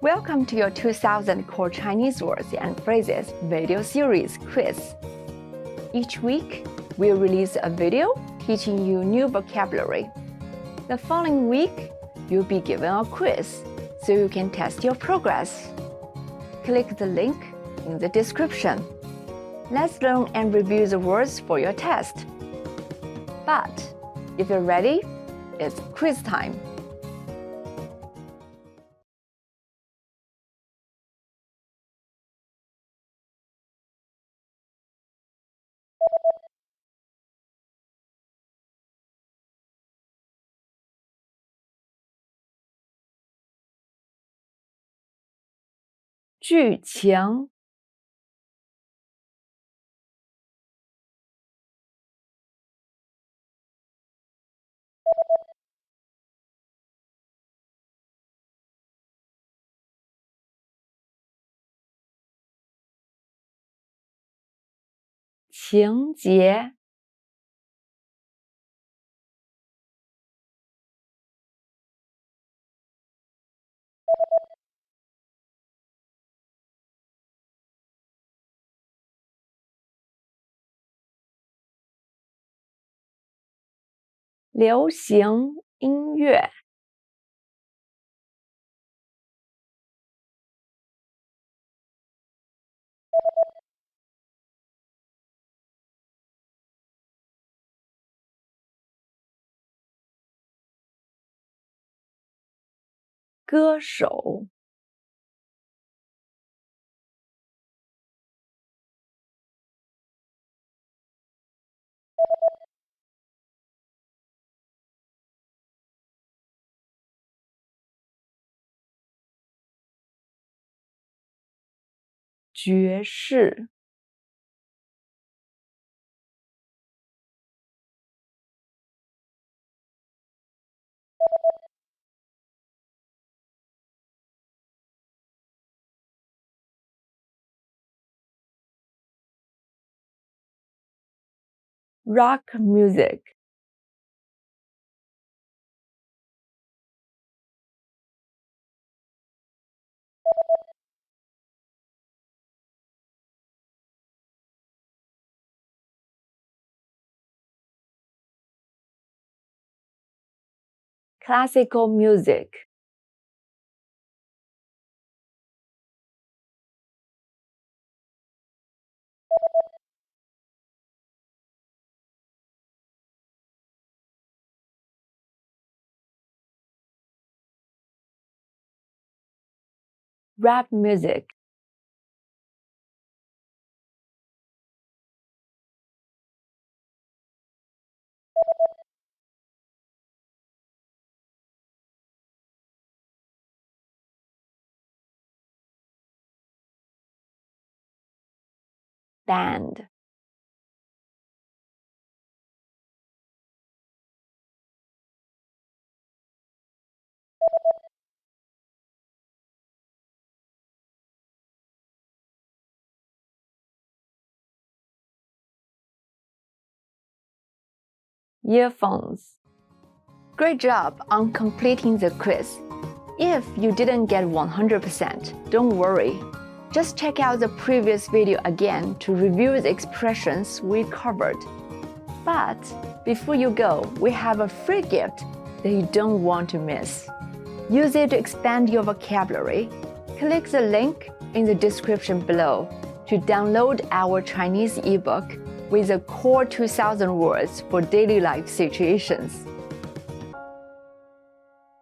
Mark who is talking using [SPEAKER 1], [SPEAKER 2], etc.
[SPEAKER 1] Welcome to your 2000 Core Chinese Words and Phrases video series quiz. Each week, we'll release a video teaching you new vocabulary. The following week, you'll be given a quiz so you can test your progress. Click the link in the description. Let's learn and review the words for your test. But if you're ready, it's quiz time.剧情情节流行音乐歌手爵士rock music classical music rap music band earphones. Great job on completing the quiz. If you didn't get 100%, don't worry. Just check out the previous video again to review the expressions we covered. But before you go, we have a free gift that you don't want to miss. Use it to expand your vocabulary. Click the link in the description below to download our Chinese ebook with the core 2000 words for daily life situations.